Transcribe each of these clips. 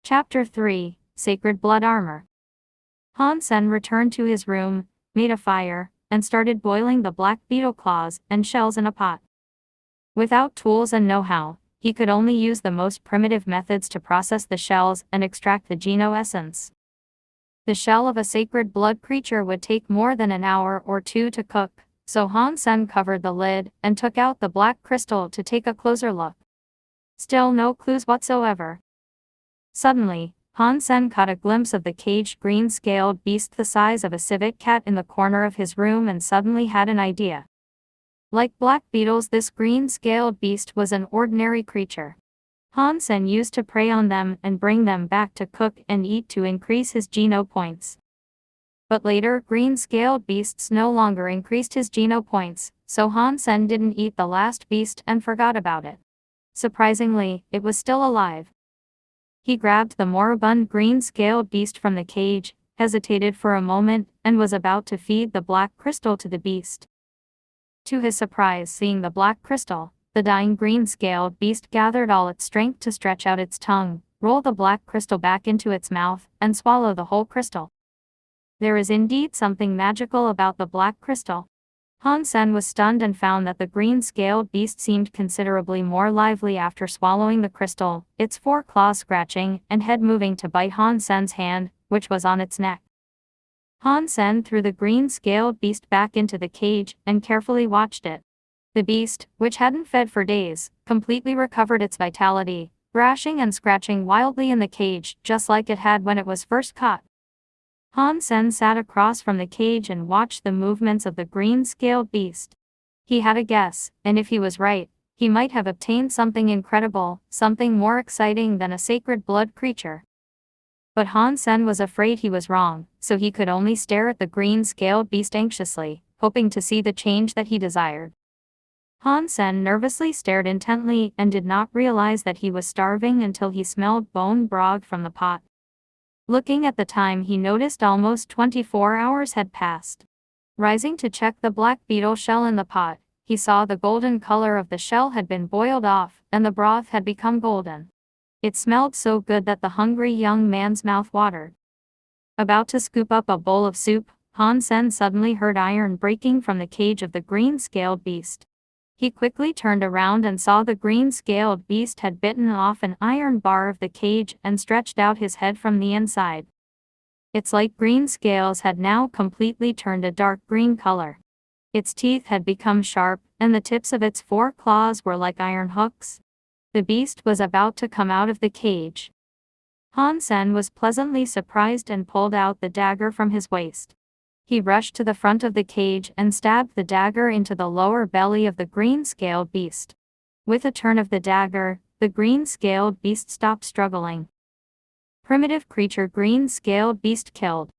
Chapter 3, Sacred Blood Armor. Han Sen returned to his room, made a fire, and started boiling the black beetle claws and shells in a pot. Without tools and know-how, he could only use the most primitive methods to process the shells and extract the geno essence. The shell of a sacred blood creature would take more than an hour or two to cook, so Han Sen covered the lid and took out the black crystal to take a closer look. Still no clues whatsoever. Suddenly, Han Sen caught a glimpse of the caged green-scaled beast the size of a civet cat in the corner of his room and suddenly had an idea. Like black beetles, this green-scaled beast was an ordinary creature. Han Sen used to prey on them and bring them back to cook and eat to increase his geno points. But later, green-scaled beasts no longer increased his geno points, so Han Sen didn't eat the last beast and forgot about it. Surprisingly, it was still alive. He grabbed the moribund green-scaled beast from the cage, hesitated for a moment, and was about to feed the black crystal to the beast. To his surprise, seeing the black crystal, the dying green-scaled beast gathered all its strength to stretch out its tongue, roll the black crystal back into its mouth, and swallow the whole crystal. There is indeed something magical about the black crystal. Han Sen was stunned and found that the green-scaled beast seemed considerably more lively after swallowing the crystal, its four claws scratching and head moving to bite Han Sen's hand, which was on its neck. Han Sen threw the green-scaled beast back into the cage and carefully watched it. The beast, which hadn't fed for days, completely recovered its vitality, thrashing and scratching wildly in the cage just like it had when it was first caught. Han Sen sat across from the cage and watched the movements of the green-scaled beast. He had a guess, and if he was right, he might have obtained something incredible, something more exciting than a sacred blood creature. But Han Sen was afraid he was wrong, so he could only stare at the green-scaled beast anxiously, hoping to see the change that he desired. Han Sen nervously stared intently and did not realize that he was starving until he smelled bone broth from the pot. Looking at the time, he noticed almost 24 hours had passed. Rising to check the black beetle shell in the pot, he saw the golden color of the shell had been boiled off, and the broth had become golden. It smelled so good that the hungry young man's mouth watered. About to scoop up a bowl of soup, Han Sen suddenly heard iron breaking from the cage of the green-scaled beast. He quickly turned around and saw the green-scaled beast had bitten off an iron bar of the cage and stretched out his head from the inside. Its light green scales had now completely turned a dark green color. Its teeth had become sharp, and the tips of its four claws were like iron hooks. The beast was about to come out of the cage. Han Sen was pleasantly surprised and pulled out the dagger from his waist. He rushed to the front of the cage and stabbed the dagger into the lower belly of the green-scaled beast. With a turn of the dagger, the green-scaled beast stopped struggling. Primitive creature green-scaled beast killed.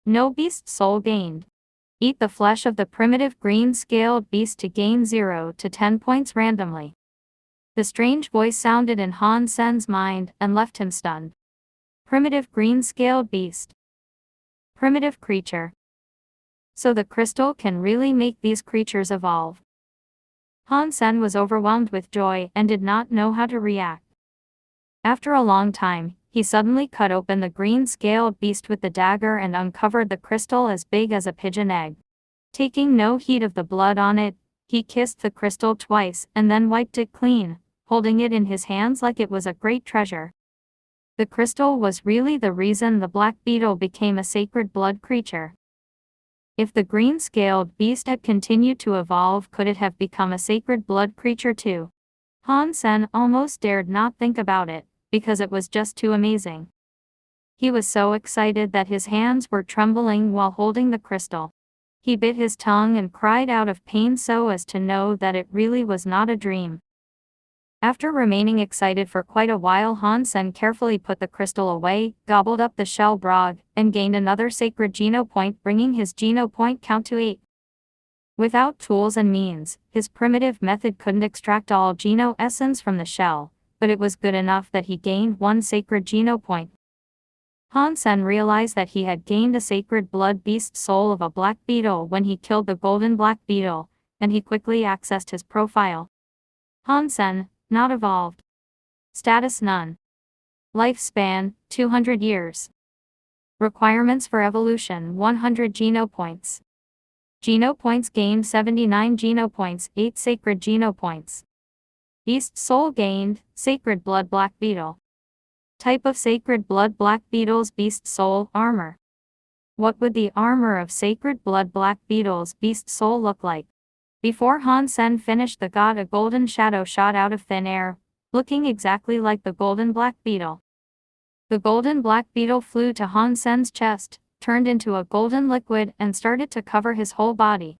No beast soul gained. Eat the flesh of the primitive green-scaled beast to gain 0 to 10 points randomly. The strange voice sounded in Han Sen's mind and left him stunned. Primitive green-scaled beast. Primitive creature. So the crystal can really make these creatures evolve. Han Sen was overwhelmed with joy and did not know how to react. After a long time, he suddenly cut open the green-scaled beast with the dagger and uncovered the crystal as big as a pigeon egg. Taking no heed of the blood on it, he kissed the crystal twice and then wiped it clean, holding it in his hands like it was a great treasure. The crystal was really the reason the black beetle became a sacred blood creature. If the green-scaled beast had continued to evolve, could it have become a sacred blood creature too? Han Sen almost dared not think about it, because it was just too amazing. He was so excited that his hands were trembling while holding the crystal. He bit his tongue and cried out of pain so as to know that it really was not a dream. After remaining excited for quite a while, Han Sen carefully put the crystal away, gobbled up the shell broth, and gained another sacred geno point, bringing his geno point count to 8. Without tools and means, his primitive method couldn't extract all geno essence from the shell, but it was good enough that he gained 1 sacred geno point. Han Sen realized that he had gained a sacred blood beast soul of a black beetle when he killed the golden black beetle, and he quickly accessed his profile. Han Sen, not evolved. Status none. Lifespan, 200 years. Requirements for evolution, 100 Genopoints. Genopoints gained 79 Genopoints, 8 Sacred Genopoints. Beast Soul gained, Sacred Blood Black Beetle. Type of Sacred Blood Black Beetle's Beast Soul, Armor. What would the armor of Sacred Blood Black Beetle's Beast Soul look like? Before Han Sen finished the god, a golden shadow shot out of thin air, looking exactly like the golden black beetle. The golden black beetle flew to Han Sen's chest, turned into a golden liquid and started to cover his whole body.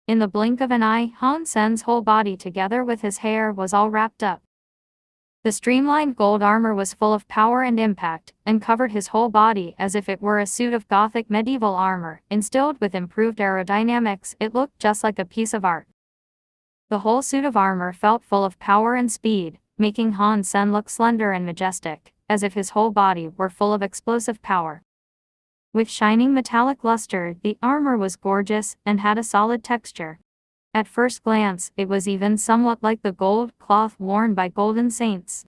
In the blink of an eye, Han Sen's whole body together with his hair was all wrapped up. The streamlined gold armor was full of power and impact, and covered his whole body as if it were a suit of Gothic medieval armor, instilled with improved aerodynamics. It looked just like a piece of art. The whole suit of armor felt full of power and speed, making Han Sen look slender and majestic, as if his whole body were full of explosive power. With shining metallic luster, the armor was gorgeous and had a solid texture. At first glance, it was even somewhat like the gold cloth worn by golden saints.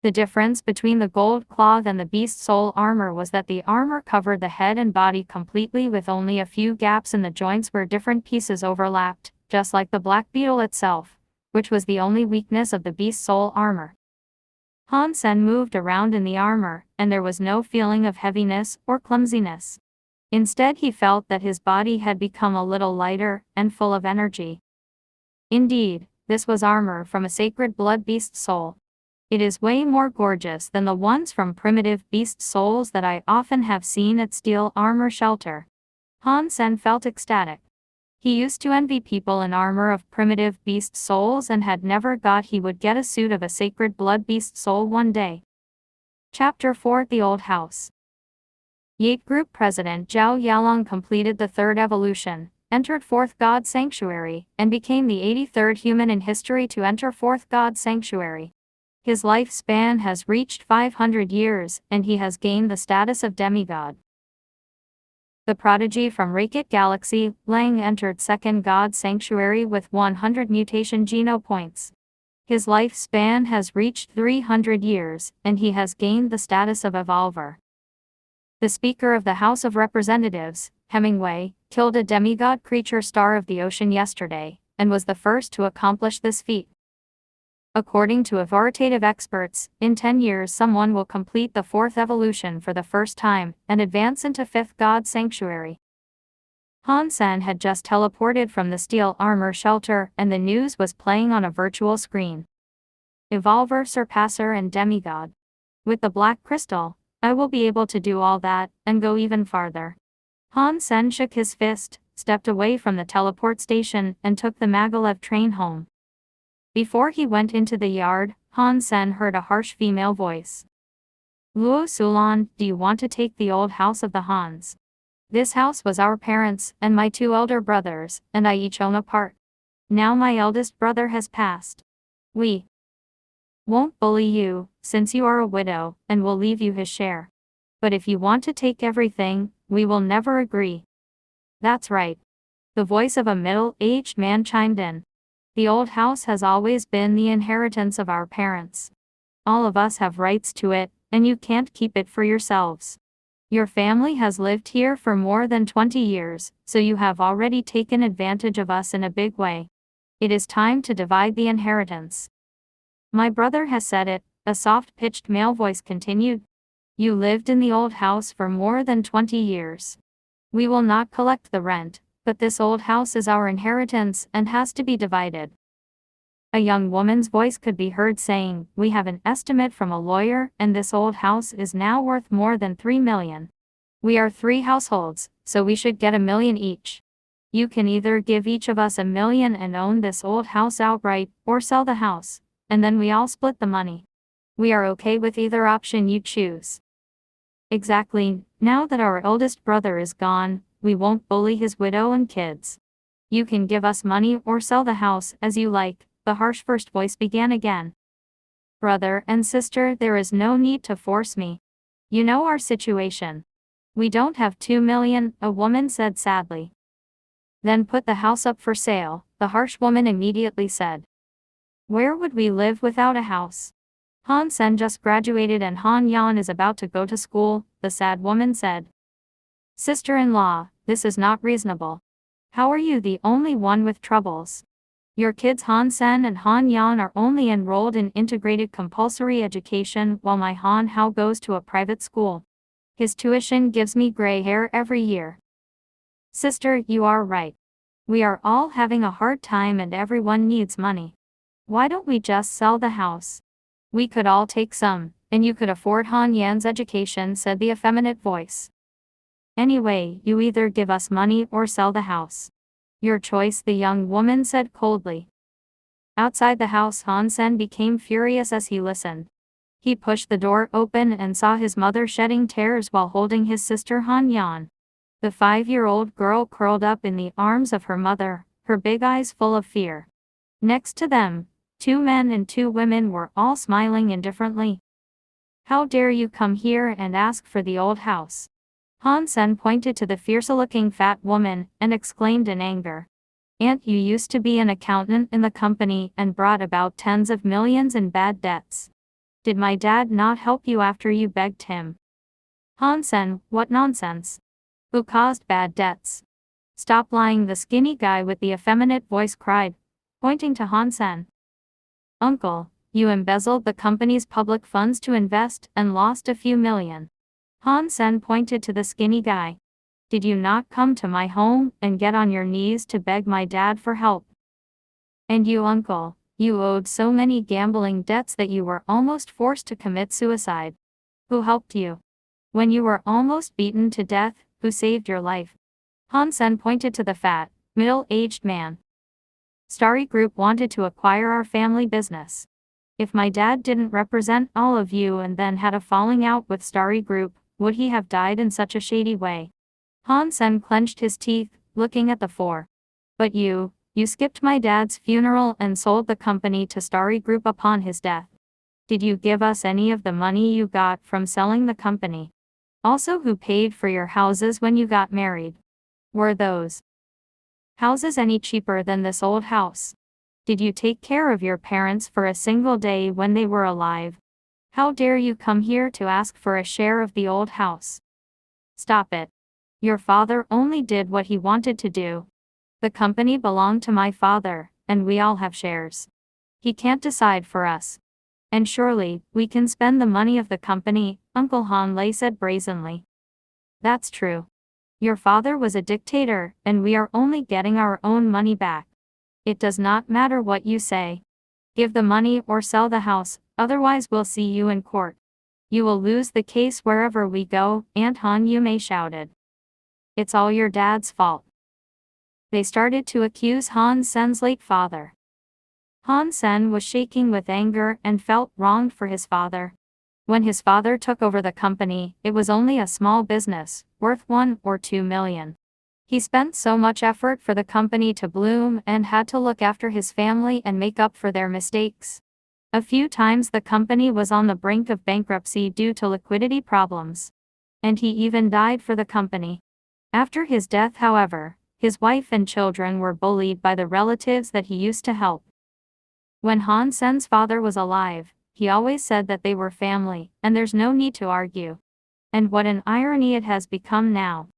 The difference between the gold cloth and the beast soul armor was that the armor covered the head and body completely, with only a few gaps in the joints where different pieces overlapped, just like the black beetle itself, which was the only weakness of the beast soul armor. Han Sen moved around in the armor, and there was no feeling of heaviness or clumsiness. Instead, he felt that his body had become a little lighter and full of energy. Indeed, this was armor from a sacred blood beast soul. It is way more gorgeous than the ones from primitive beast souls that I often have seen at steel armor shelter. Han Sen felt ecstatic. He used to envy people in armor of primitive beast souls and had never thought he would get a suit of a sacred blood beast soul one day. Chapter 4: The Old House. Yate Group President Zhao Yalong completed the third evolution, entered Fourth God Sanctuary, and became the 83rd human in history to enter Fourth God Sanctuary. His lifespan has reached 500 years, and he has gained the status of demigod. The prodigy from Rakit Galaxy, Lang, entered Second God Sanctuary with 100 mutation Genopoints. His lifespan has reached 300 years, and he has gained the status of Evolver. The Speaker of the House of Representatives, Hemingway, killed a demigod creature star of the ocean yesterday, and was the first to accomplish this feat. According to authoritative experts, in 10 years someone will complete the fourth evolution for the first time, and advance into Fifth God Sanctuary. Han Sen had just teleported from the steel armor shelter, and the news was playing on a virtual screen. Evolver, Surpasser, and Demigod. With the Black Crystal, I will be able to do all that, and go even farther. Han Sen shook his fist, stepped away from the teleport station, and took the Maglev train home. Before he went into the yard, Han Sen heard a harsh female voice. Luo Sulan, do you want to take the old house of the Hans? This house was our parents, and my 2 elder brothers, and I each own a part. Now my eldest brother has passed. We won't bully you, since you are a widow, and will leave you his share. But if you want to take everything, we will never agree. That's right. The voice of a middle-aged man chimed in. The old house has always been the inheritance of our parents. All of us have rights to it, and you can't keep it for yourselves. Your family has lived here for more than 20 years, so you have already taken advantage of us in a big way. It is time to divide the inheritance. My brother has said it, a soft-pitched male voice continued. You lived in the old house for more than 20 years. We will not collect the rent, but this old house is our inheritance and has to be divided. A young woman's voice could be heard saying, we have an estimate from a lawyer, and this old house is now worth more than 3 million. We are 3 households, so we should get 1 million each. You can either give each of us 1 million and own this old house outright, or sell the house, and then we all split the money. We are okay with either option you choose. Exactly, now that our eldest brother is gone, we won't bully his widow and kids. You can give us money or sell the house as you like, the harsh first voice began again. Brother and sister, there is no need to force me. You know our situation. We don't have 2 million, a woman said sadly. Then put the house up for sale, the harsh woman immediately said. Where would we live without a house? Han Sen just graduated and Han Yan is about to go to school, the sad woman said. Sister-in-law, this is not reasonable. How are you the only one with troubles? Your kids Han Sen and Han Yan are only enrolled in integrated compulsory education while my Han Hao goes to a private school. His tuition gives me gray hair every year. Sister, you are right. We are all having a hard time and everyone needs money. Why don't we just sell the house? We could all take some, and you could afford Han Yan's education, said the effeminate voice. Anyway, you either give us money or sell the house. Your choice, the young woman said coldly. Outside the house, Han Sen became furious as he listened. He pushed the door open and saw his mother shedding tears while holding his sister Han Yan. The 5-year-old girl curled up in the arms of her mother, her big eyes full of fear. Next to them, 2 men and 2 women were all smiling indifferently. How dare you come here and ask for the old house? Han Sen pointed to the fierce-looking fat woman and exclaimed in anger. Aunt, you used to be an accountant in the company and brought about tens of millions in bad debts. Did my dad not help you after you begged him? Han Sen, what nonsense? Who caused bad debts? Stop lying, the skinny guy with the effeminate voice cried, pointing to Han Sen. Uncle, you embezzled the company's public funds to invest and lost a few million. Han Sen pointed to the skinny guy. Did you not come to my home and get on your knees to beg my dad for help? And you, uncle, you owed so many gambling debts that you were almost forced to commit suicide. Who helped you? When you were almost beaten to death, who saved your life? Han Sen pointed to the fat, middle-aged man. Starry Group wanted to acquire our family business. If my dad didn't represent all of you and then had a falling out with Starry Group, would he have died in such a shady way? Han Sen clenched his teeth, looking at the 4. But you skipped my dad's funeral and sold the company to Starry Group upon his death. Did you give us any of the money you got from selling the company? Also, who paid for your houses when you got married? Were those houses any cheaper than this old house? Did you take care of your parents for a single day when they were alive? How dare you come here to ask for a share of the old house? Stop it. Your father only did what he wanted to do. The company belonged to my father, and we all have shares. He can't decide for us. And surely, we can spend the money of the company, Uncle Han Lei said brazenly. That's true. Your father was a dictator, and we are only getting our own money back. It does not matter what you say. Give the money or sell the house, otherwise we'll see you in court. You will lose the case wherever we go, Aunt Han Yume shouted. It's all your dad's fault. They started to accuse Han Sen's late father. Han Sen was shaking with anger and felt wronged for his father. When his father took over the company, it was only a small business, worth 1 or 2 million. He spent so much effort for the company to bloom and had to look after his family and make up for their mistakes. A few times the company was on the brink of bankruptcy due to liquidity problems. And he even died for the company. After his death, however, his wife and children were bullied by the relatives that he used to help. When Han Sen's father was alive, he always said that they were family, and there's no need to argue. And what an irony it has become now.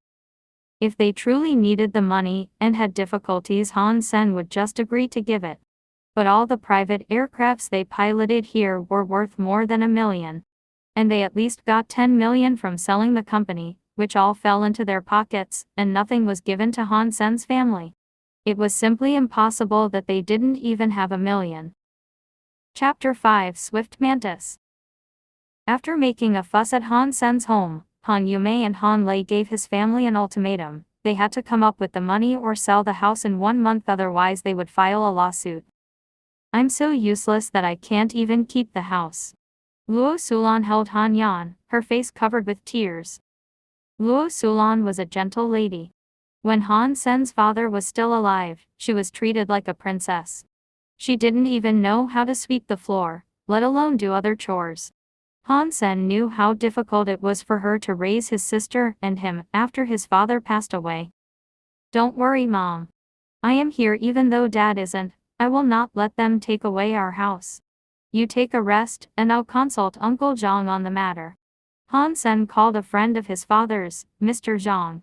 If they truly needed the money and had difficulties, Han Sen would just agree to give it. But all the private aircrafts they piloted here were worth more than $1 million. And they at least got $10 million from selling the company, which all fell into their pockets, and nothing was given to Han Sen's family. It was simply impossible that they didn't even have $1 million. Chapter 5: Swift Mantis. After making a fuss at Han Sen's home, Han Yume and Han Lei gave his family an ultimatum. They had to come up with the money or sell the house in 1 month, otherwise they would file a lawsuit. I'm so useless that I can't even keep the house. Luo Sulan held Han Yan, her face covered with tears. Luo Sulan was a gentle lady. When Han Sen's father was still alive, she was treated like a princess. She didn't even know how to sweep the floor, let alone do other chores. Han Sen knew how difficult it was for her to raise his sister and him after his father passed away. Don't worry, Mom. I am here even though Dad isn't. I will not let them take away our house. You take a rest, and I'll consult Uncle Zhang on the matter. Han Sen called a friend of his father's, Mr. Zhang.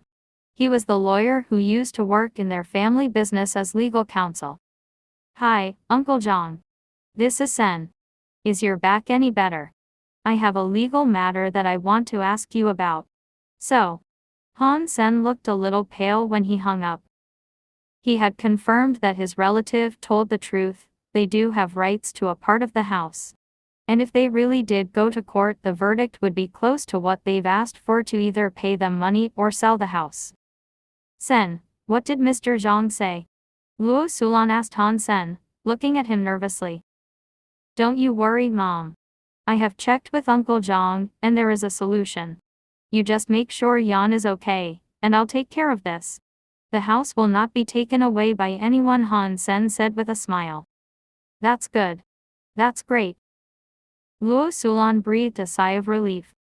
He was the lawyer who used to work in their family business as legal counsel. Hi, Uncle Zhang. This is Sen. Is your back any better? I have a legal matter that I want to ask you about. So, Han Sen looked a little pale when he hung up. He had confirmed that his relative told the truth. They do have rights to a part of the house. And if they really did go to court, the verdict would be close to what they've asked for, to either pay them money or sell the house. Sen, what did Mr. Zhang say? Luo Sulan asked Han Sen, looking at him nervously. Don't you worry, Mom. I have checked with Uncle Zhang, and there is a solution. You just make sure Yan is okay, and I'll take care of this. The house will not be taken away by anyone, Han Sen said with a smile. That's good. That's great. Luo Sulan breathed a sigh of relief.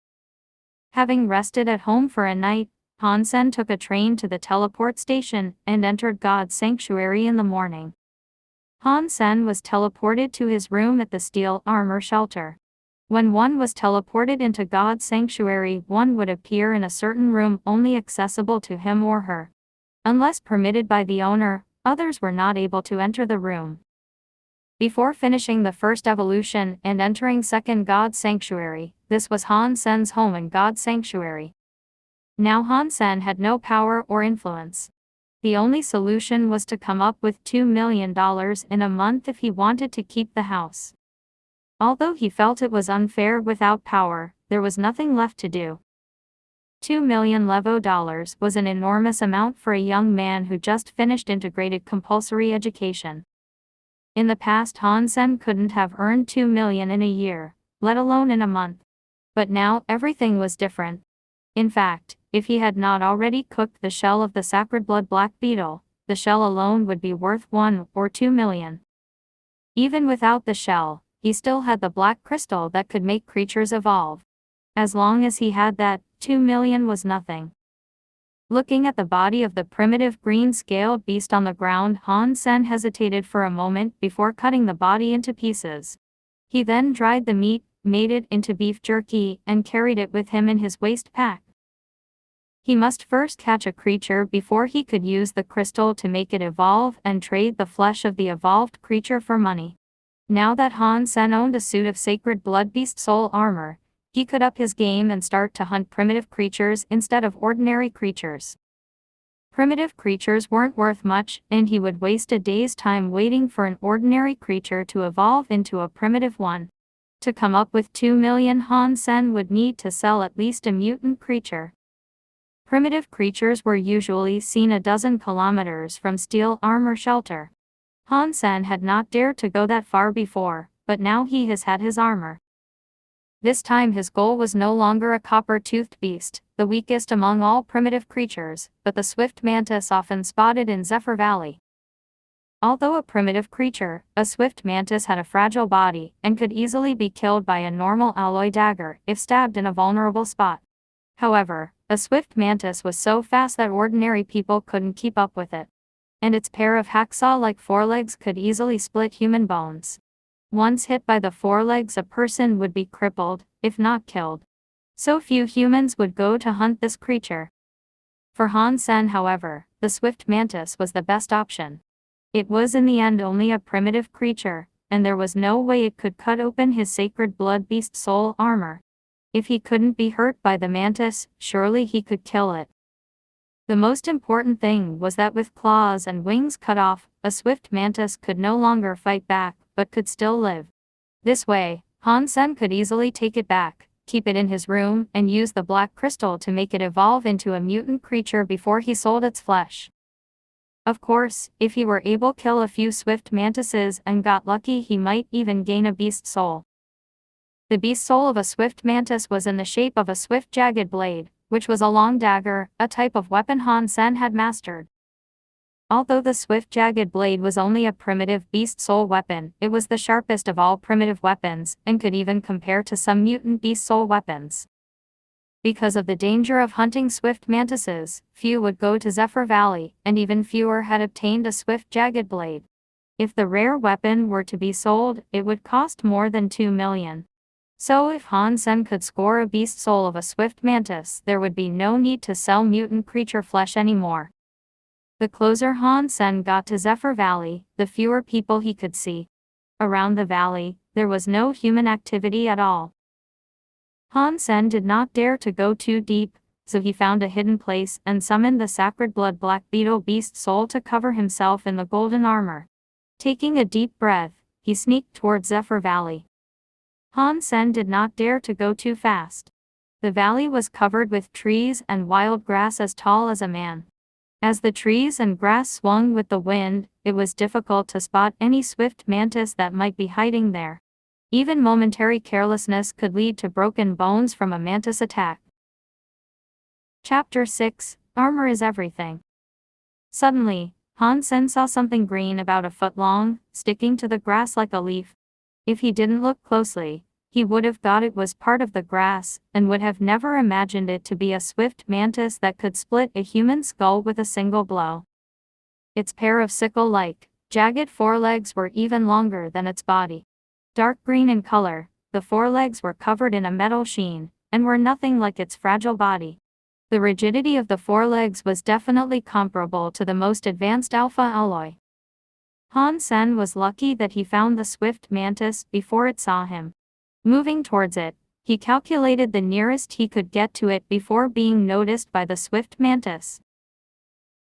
Having rested at home for a night, Han Sen took a train to the teleport station and entered God's sanctuary in the morning. Han Sen was teleported to his room at the steel armor shelter. When one was teleported into God's sanctuary, one would appear in a certain room only accessible to him or her. Unless permitted by the owner, others were not able to enter the room. Before finishing the first evolution and entering second God's sanctuary, this was Han Sen's home in God's sanctuary. Now Han Sen had no power or influence. The only solution was to come up with $2 million in a month if he wanted to keep the house. Although he felt it was unfair without power, there was nothing left to do. $2 million Levo dollars was an enormous amount for a young man who just finished integrated compulsory education. In the past, Han Sen couldn't have earned $2 million in a year, let alone in a month. But now, everything was different. In fact, if he had not already cooked the shell of the sacred blood black beetle, the shell alone would be worth 1 or 2 million. Even without the shell, he still had the black crystal that could make creatures evolve. As long as he had that, 2 million was nothing. Looking at the body of the primitive green-scaled beast on the ground, Han Sen hesitated for a moment before cutting the body into pieces. He then dried the meat, made it into beef jerky, and carried it with him in his waist pack. He must first catch a creature before he could use the crystal to make it evolve and trade the flesh of the evolved creature for money. Now that Han Sen owned a suit of sacred blood beast soul armor, he could up his game and start to hunt primitive creatures instead of ordinary creatures. Primitive creatures weren't worth much, and he would waste a day's time waiting for an ordinary creature to evolve into a primitive one. To come up with 2 million, Han Sen would need to sell at least a mutant creature. Primitive creatures were usually seen a dozen kilometers from steel armor shelter. Han Sen had not dared to go that far before, but now he has had his armor. This time his goal was no longer a copper-toothed beast, the weakest among all primitive creatures, but the swift mantis often spotted in Zephyr Valley. Although a primitive creature, a swift mantis had a fragile body and could easily be killed by a normal alloy dagger if stabbed in a vulnerable spot. However, a swift mantis was so fast that ordinary people couldn't keep up with it. And its pair of hacksaw-like forelegs could easily split human bones. Once hit by the forelegs, a person would be crippled, if not killed. So few humans would go to hunt this creature. For Han Sen, however, the swift mantis was the best option. It was in the end only a primitive creature, and there was no way it could cut open his sacred blood beast soul armor. If he couldn't be hurt by the mantis, surely he could kill it. The most important thing was that with claws and wings cut off, a swift mantis could no longer fight back, but could still live. This way, Han Sen could easily take it back, keep it in his room, and use the black crystal to make it evolve into a mutant creature before he sold its flesh. Of course, if he were able to kill a few swift mantises and got lucky, he might even gain a beast soul. The beast soul of a swift mantis was in the shape of a swift jagged blade, which was a long dagger, a type of weapon Han Sen had mastered. Although the swift jagged blade was only a primitive beast soul weapon, it was the sharpest of all primitive weapons, and could even compare to some mutant beast soul weapons. Because of the danger of hunting swift mantises, few would go to Zephyr Valley, and even fewer had obtained a swift jagged blade. If the rare weapon were to be sold, it would cost more than 2 million. So if Han Sen could score a beast soul of a swift mantis, there would be no need to sell mutant creature flesh anymore. The closer Han Sen got to Zephyr Valley, the fewer people he could see. Around the valley, there was no human activity at all. Han Sen did not dare to go too deep, so he found a hidden place and summoned the sacred blood black beetle beast soul to cover himself in the golden armor. Taking a deep breath, he sneaked towards Zephyr Valley. Han Sen did not dare to go too fast. The valley was covered with trees and wild grass as tall as a man. As the trees and grass swung with the wind, it was difficult to spot any swift mantis that might be hiding there. Even momentary carelessness could lead to broken bones from a mantis attack. Chapter 6: Armor is Everything. Suddenly, Han Sen saw something green about a foot long, sticking to the grass like a leaf. If he didn't look closely, he would have thought it was part of the grass, and would have never imagined it to be a swift mantis that could split a human skull with a single blow. Its pair of sickle-like, jagged forelegs were even longer than its body. Dark green in color, the forelegs were covered in a metal sheen, and were nothing like its fragile body. The rigidity of the forelegs was definitely comparable to the most advanced alpha alloy. Han Sen was lucky that he found the swift mantis before it saw him. Moving towards it, he calculated the nearest he could get to it before being noticed by the swift mantis.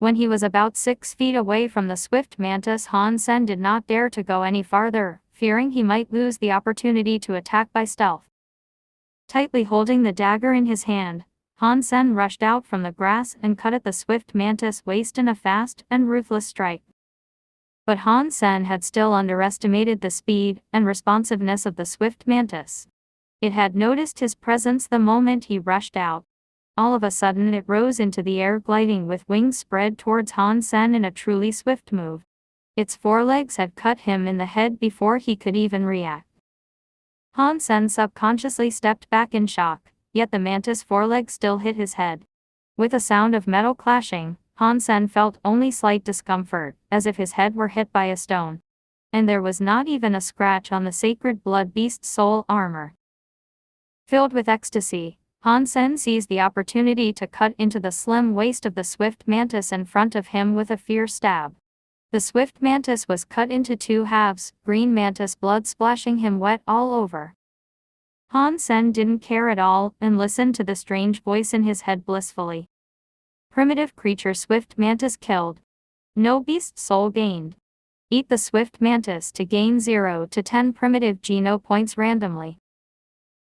When he was about 6 feet away from the swift mantis, Han Sen did not dare to go any farther, fearing he might lose the opportunity to attack by stealth. Tightly holding the dagger in his hand, Han Sen rushed out from the grass and cut at the swift mantis' waist in a fast and ruthless strike. But Han Sen had still underestimated the speed and responsiveness of the swift mantis. It had noticed his presence the moment he rushed out. All of a sudden it rose into the air, gliding with wings spread towards Han Sen in a truly swift move. Its forelegs had cut him in the head before he could even react. Han Sen subconsciously stepped back in shock, yet the mantis' forelegs still hit his head. With a sound of metal clashing, Han Sen felt only slight discomfort, as if his head were hit by a stone. And there was not even a scratch on the sacred blood beast's soul armor. Filled with ecstasy, Han Sen seized the opportunity to cut into the slim waist of the swift mantis in front of him with a fierce stab. The swift mantis was cut into 2 halves, green mantis blood splashing him wet all over. Han Sen didn't care at all and listened to the strange voice in his head blissfully. Primitive creature swift mantis killed. No beast soul gained. Eat the swift mantis to gain 0 to 10 primitive geno points randomly.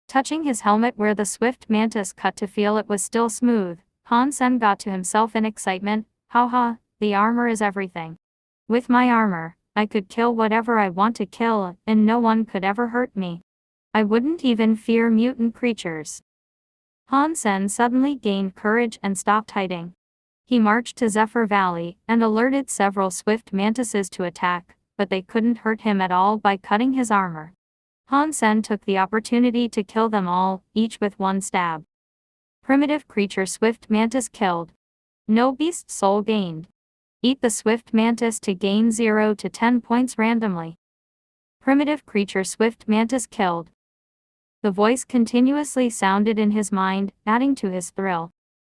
Touching his helmet where the swift mantis cut to feel it was still smooth, Han Sen got to himself in excitement. Haha, the armor is everything. With my armor, I could kill whatever I want to kill, and no one could ever hurt me. I wouldn't even fear mutant creatures. Han Sen suddenly gained courage and stopped hiding. He marched to Zephyr Valley and alerted several swift mantises to attack, but they couldn't hurt him at all by cutting his armor. Han Sen took the opportunity to kill them all, each with 1 stab. Primitive creature swift mantis killed. No beast soul gained. Eat the swift mantis to gain 0 to 10 points randomly. Primitive creature swift mantis killed. The voice continuously sounded in his mind, adding to his thrill.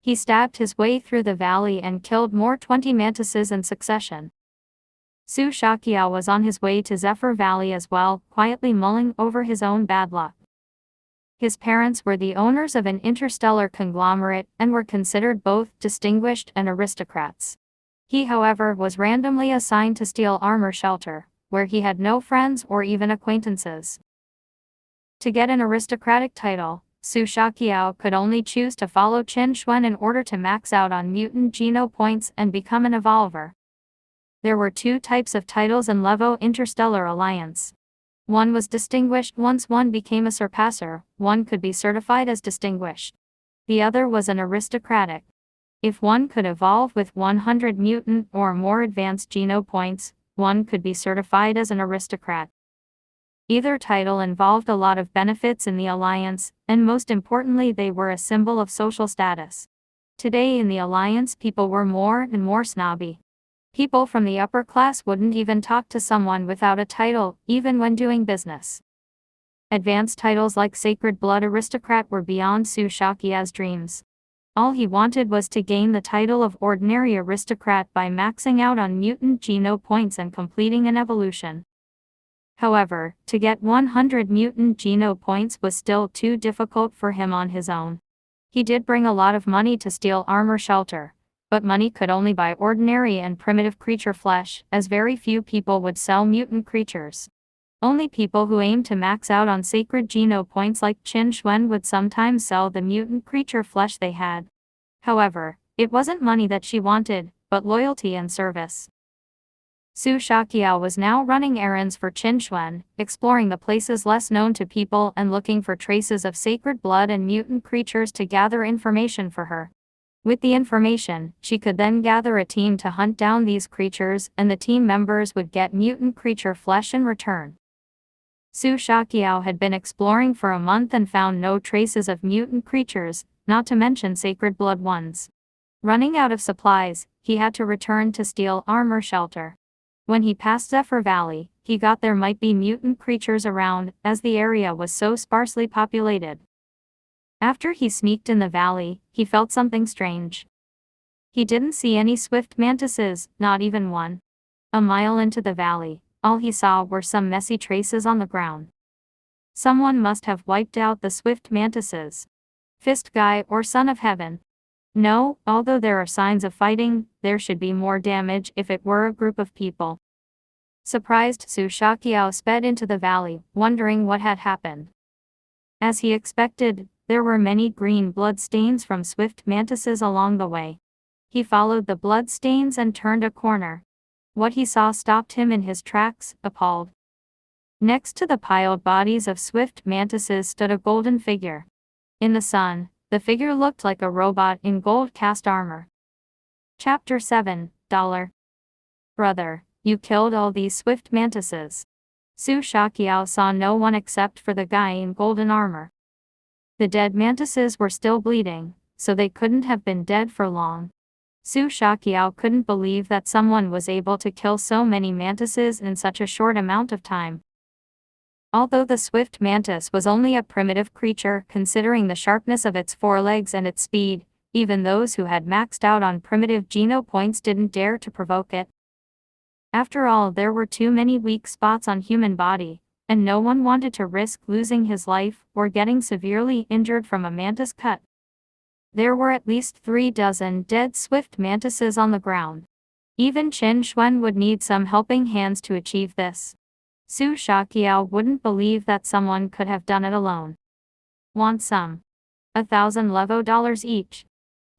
He stabbed his way through the valley and killed more 20 mantises in succession. Xuanhuan was on his way to Zephyr Valley as well, quietly mulling over his own bad luck. His parents were the owners of an interstellar conglomerate and were considered both distinguished and aristocrats. He, however, was randomly assigned to Steel Armor Shelter, where he had no friends or even acquaintances. To get an aristocratic title, Xuanhuan could only choose to follow Xuanhuan in order to max out on mutant geno points and become an evolver. There were 2 types of titles in Levo Interstellar Alliance. One was distinguished. Once one became a surpasser, one could be certified as distinguished. The other was an aristocratic. If one could evolve with 100 mutant or more advanced geno points, one could be certified as an aristocrat. Either title involved a lot of benefits in the Alliance, and most importantly they were a symbol of social status. Today in the Alliance people were more and more snobby. People from the upper class wouldn't even talk to someone without a title, even when doing business. Advanced titles like Sacred Blood Aristocrat were beyond Xuanhuan's dreams. All he wanted was to gain the title of Ordinary Aristocrat by maxing out on mutant geno points and completing an evolution. However, to get 100 mutant geno points was still too difficult for him on his own. He did bring a lot of money to Steel Armor Shelter, but money could only buy ordinary and primitive creature flesh, as very few people would sell mutant creatures. Only people who aimed to max out on sacred geno points like Xuanhuan would sometimes sell the mutant creature flesh they had. However, it wasn't money that she wanted, but loyalty and service. Xuanhuan was now running errands for Xuanhuan, exploring the places less known to people and looking for traces of sacred blood and mutant creatures to gather information for her. With the information, she could then gather a team to hunt down these creatures, and the team members would get mutant creature flesh in return. Xuanhuan had been exploring for a month and found no traces of mutant creatures, not to mention sacred blood ones. Running out of supplies, he had to return to Steel Armor Shelter. When he passed Zephyr Valley, he got there might be mutant creatures around, as the area was so sparsely populated. After he sneaked in the valley, he felt something strange. He didn't see any swift mantises, not even one. A mile into the valley, all he saw were some messy traces on the ground. Someone must have wiped out the swift mantises. Fist guy or son of heaven. No, although there are signs of fighting, there should be more damage if it were a group of people. Surprised, Xuanhuan sped into the valley, wondering what had happened. As he expected, there were many green blood stains from swift mantises along the way. He followed the blood stains and turned a corner. What he saw stopped him in his tracks, appalled. Next to the piled bodies of swift mantises stood a golden figure. In the sun, the figure looked like a robot in gold cast armor. Chapter 7, Brother, you killed all these swift mantises. Xuanhuan saw no one except for the guy in golden armor. The dead mantises were still bleeding, so they couldn't have been dead for long. Xuanhuan couldn't believe that someone was able to kill so many mantises in such a short amount of time. Although the swift mantis was only a primitive creature considering the sharpness of its forelegs and its speed, even those who had maxed out on primitive geno points didn't dare to provoke it. After all, there were too many weak spots on human body, and no one wanted to risk losing his life or getting severely injured from a mantis cut. There were at least 36 dead swift mantises on the ground. Even Xuanhuan would need some helping hands to achieve this. Xuanhuan wouldn't believe that someone could have done it alone. Want some? 1,000 levo dollars each.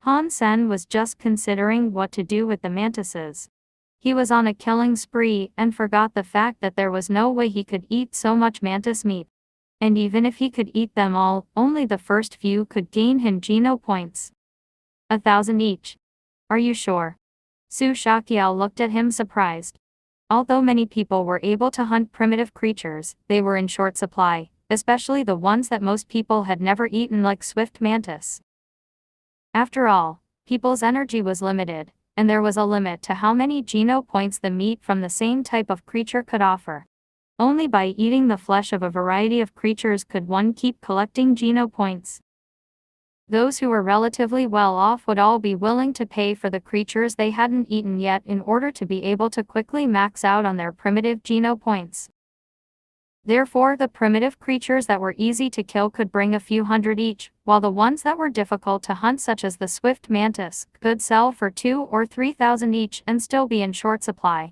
Han Sen was just considering what to do with the mantises. He was on a killing spree and forgot the fact that there was no way he could eat so much mantis meat. And even if he could eat them all, only the first few could gain him geno points. 1,000 each. Are you sure? Xuanhuan looked at him surprised. Although many people were able to hunt primitive creatures, they were in short supply, especially the ones that most people had never eaten like swift mantis. After all, people's energy was limited, and there was a limit to how many geno points the meat from the same type of creature could offer. Only by eating the flesh of a variety of creatures could one keep collecting geno points. Those who were relatively well off would all be willing to pay for the creatures they hadn't eaten yet in order to be able to quickly max out on their primitive geno points. Therefore, the primitive creatures that were easy to kill could bring a few hundred each, while the ones that were difficult to hunt, such as the swift mantis, could sell for 2,000 or 3,000 each and still be in short supply.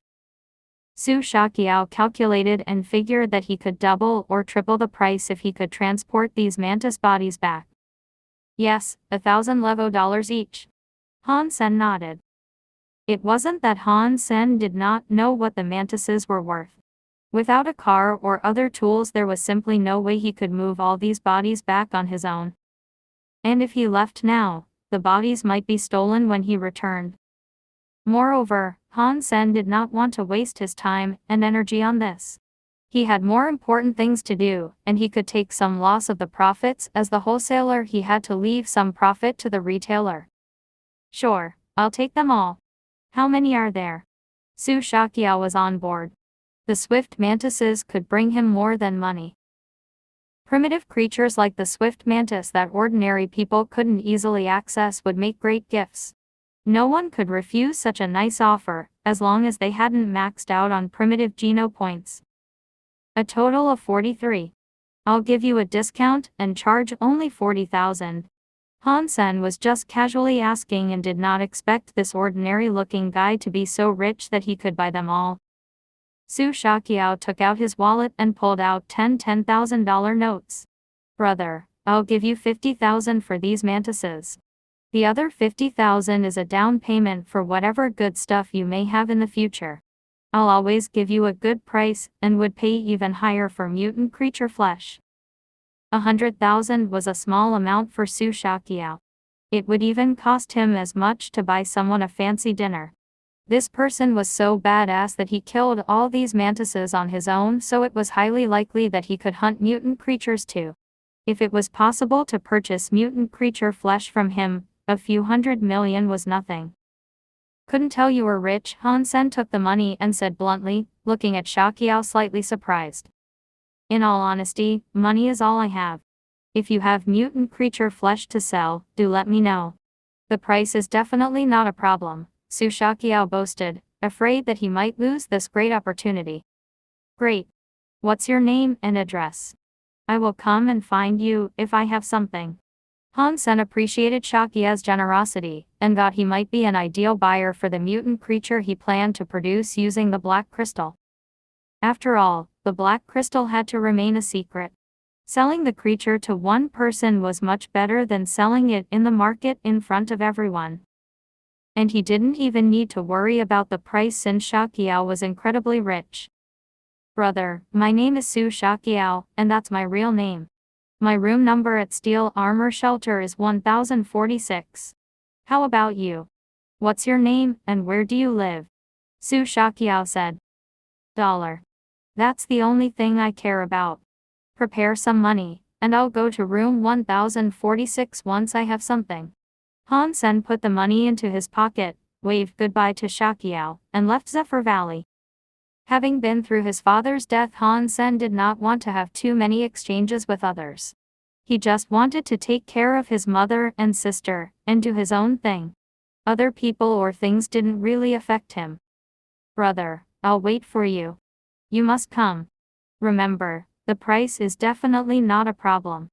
Xuanhuan calculated and figured that he could double or triple the price if he could transport these mantis bodies back. Yes, 1,000 levo dollars each. Han Sen nodded. It wasn't that Han Sen did not know what the mantises were worth. Without a car or other tools, there was simply no way he could move all these bodies back on his own. And if he left now, the bodies might be stolen when he returned. Moreover, Han Sen did not want to waste his time and energy on this. He had more important things to do, and he could take some loss of the profits. As the wholesaler, he had to leave some profit to the retailer. Sure, I'll take them all. How many are there? Su Shaqiao was on board. The swift mantises could bring him more than money. Primitive creatures like the swift mantis that ordinary people couldn't easily access would make great gifts. No one could refuse such a nice offer, as long as they hadn't maxed out on primitive geno points. A total of 43. I'll give you a discount and charge only 40,000. Han Sen was just casually asking and did not expect this ordinary-looking guy to be so rich that he could buy them all. Su Shaqiao took out his wallet and pulled out 10 $10,000 notes. Brother, I'll give you 50,000 for these mantises. The other 50,000 is a down payment for whatever good stuff you may have in the future. I'll always give you a good price and would pay even higher for mutant creature flesh. 100,000 was a small amount for Su Shaqiao. It would even cost him as much to buy someone a fancy dinner. This person was so badass that he killed all these mantises on his own, so it was highly likely that he could hunt mutant creatures too. If it was possible to purchase mutant creature flesh from him, a few 100 million was nothing. Couldn't tell you were rich. Han Sen took the money and said bluntly, looking at Shaqiao slightly surprised. In all honesty, money is all I have. If you have mutant creature flesh to sell, do let me know. The price is definitely not a problem, Su Shaqiao boasted, afraid that he might lose this great opportunity. Great. What's your name and address? I will come and find you if I have something. Han Sen appreciated Shaqiao's generosity, and thought he might be an ideal buyer for the mutant creature he planned to produce using the black crystal. After all, the black crystal had to remain a secret. Selling the creature to one person was much better than selling it in the market in front of everyone. And he didn't even need to worry about the price since Shaqiao was incredibly rich. Brother, my name is Su Shaqiao, and that's my real name. My room number at Steel Armor Shelter is 1046. How about you? What's your name, and where do you live? Su Shaqiao said. $. That's the only thing I care about. Prepare some money, and I'll go to room 1046 once I have something. Han Sen put the money into his pocket, waved goodbye to Shaqiao, and left Zephyr Valley. Having been through his father's death, Han Sen did not want to have too many exchanges with others. He just wanted to take care of his mother and sister, and do his own thing. Other people or things didn't really affect him. Brother, I'll wait for you. You must come. Remember, the price is definitely not a problem.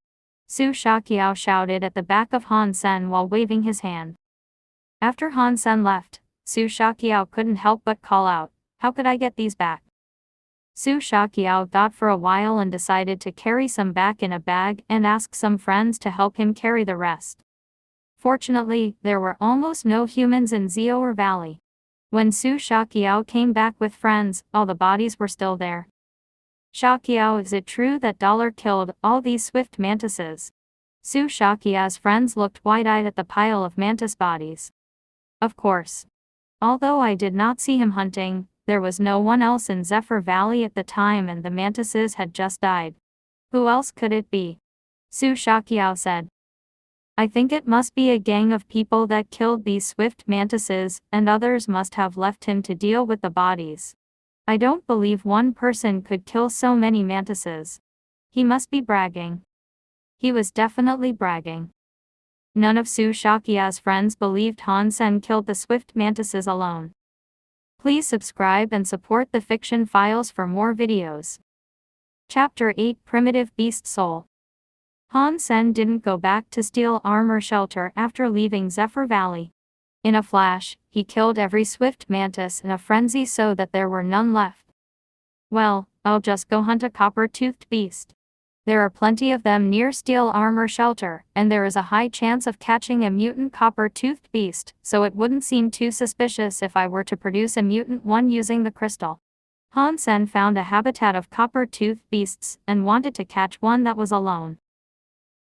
Su Shaqiao shouted at the back of Han Sen while waving his hand. After Han Sen left, Su Shaqiao couldn't help but call out, "How could I get these back?" Su Shaqiao thought for a while and decided to carry some back in a bag and ask some friends to help him carry the rest. Fortunately, there were almost no humans in Ziour Valley. When Su Shaqiao came back with friends, all the bodies were still there. Shaqiao, is it true that Dollar killed all these swift mantises? Su Shaqiao's friends looked wide-eyed at the pile of mantis bodies. Of course. Although I did not see him hunting, there was no one else in Zephyr Valley at the time and the mantises had just died. Who else could it be? Su Shaqiao said. I think it must be a gang of people that killed these swift mantises, and others must have left him to deal with the bodies. I don't believe one person could kill so many mantises. He must be bragging. He was definitely bragging. None of Su Shaqiao's friends believed Han Sen killed the swift mantises alone. Please subscribe and support the Fiction Files for more videos. Chapter 8, Primitive Beast Soul. Han Sen didn't go back to Steel Armor Shelter after leaving Zephyr Valley. In a flash, he killed every swift mantis in a frenzy so that there were none left. Well, I'll just go hunt a copper-toothed beast. There are plenty of them near Steel Armor Shelter, and there is a high chance of catching a mutant copper-toothed beast, so it wouldn't seem too suspicious if I were to produce a mutant one using the crystal. Han Sen found a habitat of copper-toothed beasts, and wanted to catch one that was alone.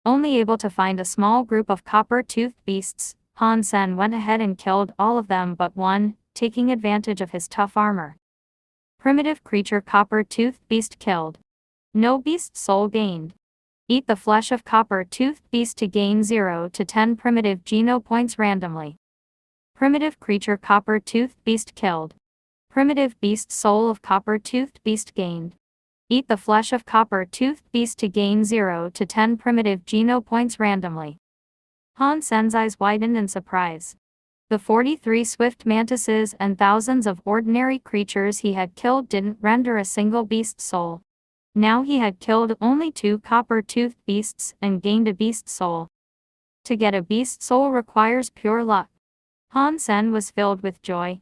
Only able to find a small group of copper-toothed beasts, Han Sen went ahead and killed all of them but one, taking advantage of his tough armor. Primitive creature copper-toothed beast killed. No beast soul gained. Eat the flesh of copper-toothed beast to gain 0 to 10 primitive geno points randomly. Primitive creature copper-toothed beast killed. Primitive beast soul of copper-toothed beast gained. Eat the flesh of copper-toothed beast to gain 0 to 10 primitive geno points randomly. Han Sen's eyes widened in surprise. The 43 swift mantises and thousands of ordinary creatures he had killed didn't render a single beast soul. Now he had killed only 2 copper-toothed beasts and gained a beast soul. To get a beast soul requires pure luck. Han Sen was filled with joy.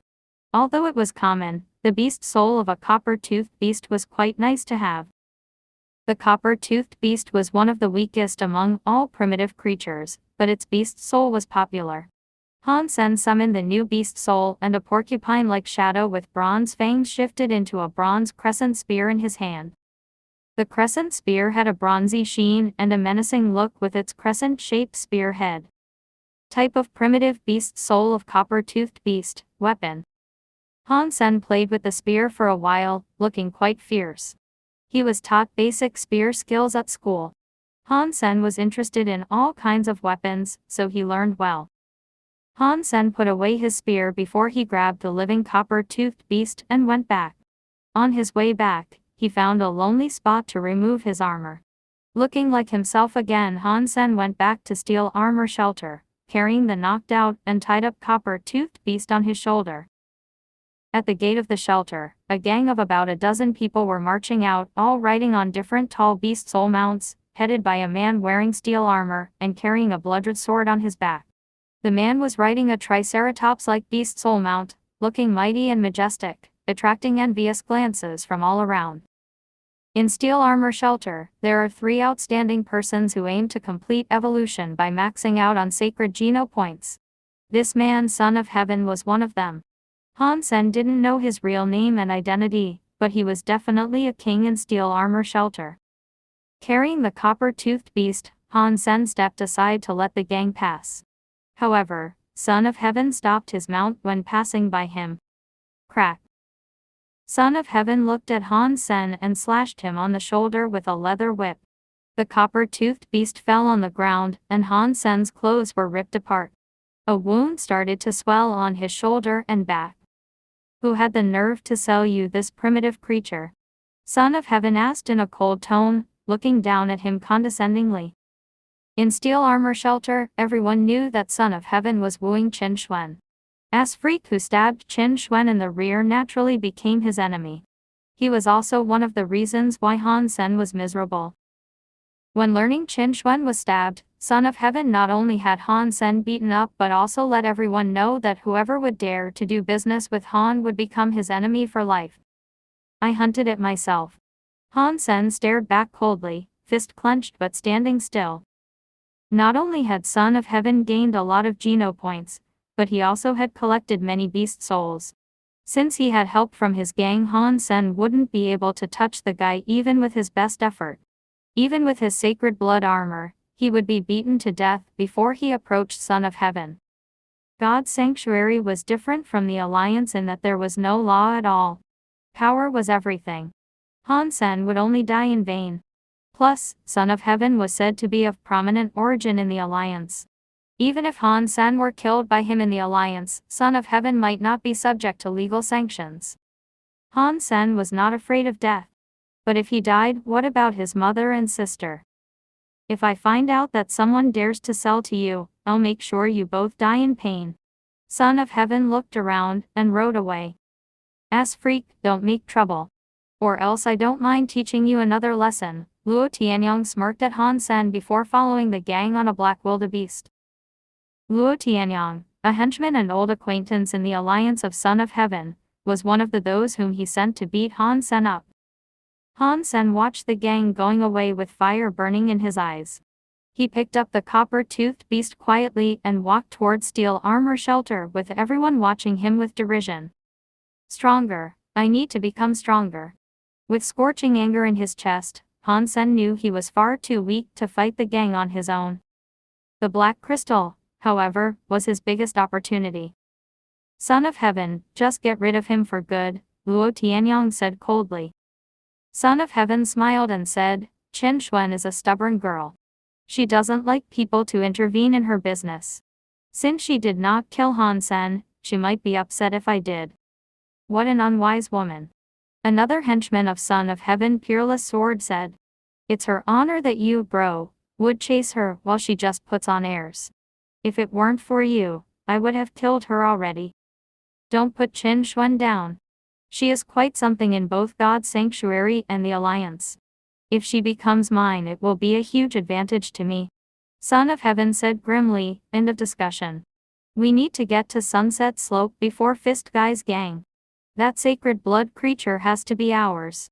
Although it was common, the beast soul of a copper-toothed beast was quite nice to have. The copper-toothed beast was one of the weakest among all primitive creatures, but its beast soul was popular. Han Sen summoned the new beast soul, and a porcupine-like shadow with bronze fangs shifted into a bronze crescent spear in his hand. The crescent spear had a bronzy sheen and a menacing look with its crescent-shaped spear head. Type of primitive beast soul of copper-toothed beast, weapon. Han Sen played with the spear for a while, looking quite fierce. He was taught basic spear skills at school. Han Sen was interested in all kinds of weapons, so he learned well. Han Sen put away his spear before he grabbed the living copper-toothed beast and went back. On his way back, he found a lonely spot to remove his armor. Looking like himself again, Han Sen went back to steel armor shelter, carrying the knocked out and tied up copper-toothed beast on his shoulder. At the gate of the shelter, a gang of about a dozen people were marching out, all riding on different tall beast soul mounts, headed by a man wearing steel armor and carrying a bloodred sword on his back. The man was riding a triceratops-like beast soul mount, looking mighty and majestic, attracting envious glances from all around. In steel armor shelter, there are 3 outstanding persons who aim to complete evolution by maxing out on sacred geno points. This man, Son of Heaven, was one of them. Han Sen didn't know his real name and identity, but he was definitely a king in steel armor shelter. Carrying the copper-toothed beast, Han Sen stepped aside to let the gang pass. However, Son of Heaven stopped his mount when passing by him. Crack. Son of Heaven looked at Han Sen and slashed him on the shoulder with a leather whip. The copper-toothed beast fell on the ground, and Han Sen's clothes were ripped apart. A wound started to swell on his shoulder and back. Who had the nerve to sell you this primitive creature? Son of Heaven asked in a cold tone, looking down at him condescendingly. In steel armor shelter, everyone knew that Son of Heaven was wooing Xuanhuan. As freak who stabbed Xuanhuan in the rear naturally became his enemy. He was also one of the reasons why Han Sen was miserable. When learning Xuanhuan was stabbed, Son of Heaven not only had Han Sen beaten up but also let everyone know that whoever would dare to do business with Han would become his enemy for life. I hunted it myself. Han Sen stared back coldly, fist clenched but standing still. Not only had Son of Heaven gained a lot of geno points, but he also had collected many beast souls. Since he had help from his gang, Han Sen wouldn't be able to touch the guy even with his best effort. Even with his sacred blood armor, he would be beaten to death before he approached Son of Heaven. God's sanctuary was different from the Alliance in that there was no law at all. Power was everything. Han Sen would only die in vain. Plus, Son of Heaven was said to be of prominent origin in the Alliance. Even if Han Sen were killed by him in the Alliance, Son of Heaven might not be subject to legal sanctions. Han Sen was not afraid of death. But if he died, what about his mother and sister? If I find out that someone dares to sell to you, I'll make sure you both die in pain. Son of Heaven looked around and rode away. As freak, don't make trouble. Or else I don't mind teaching you another lesson. Luo Tianyong smirked at Han Sen before following the gang on a black wildebeest. Luo Tianyong, a henchman and old acquaintance in the alliance of Son of Heaven, was one of those whom he sent to beat Han Sen up. Han Sen watched the gang going away with fire burning in his eyes. He picked up the copper-toothed beast quietly and walked towards steel armor shelter with everyone watching him with derision. Stronger, I need to become stronger. With scorching anger in his chest, Han Sen knew he was far too weak to fight the gang on his own. The black crystal, however, was his biggest opportunity. Son of Heaven, just get rid of him for good, Luo Tianyong said coldly. Son of Heaven smiled and said, Xuanhuan is a stubborn girl. She doesn't like people to intervene in her business. Since she did not kill Han Sen, she might be upset if I did. What an unwise woman. Another henchman of Son of Heaven Peerless Sword said. It's her honor that you, bro, would chase her while she just puts on airs. If it weren't for you, I would have killed her already. Don't put Xuanhuan down. She is quite something in both God's sanctuary and the Alliance. If she becomes mine, it will be a huge advantage to me. Son of Heaven said grimly. End of discussion. We need to get to Sunset Slope before Fist Guy's gang. That sacred blood creature has to be ours.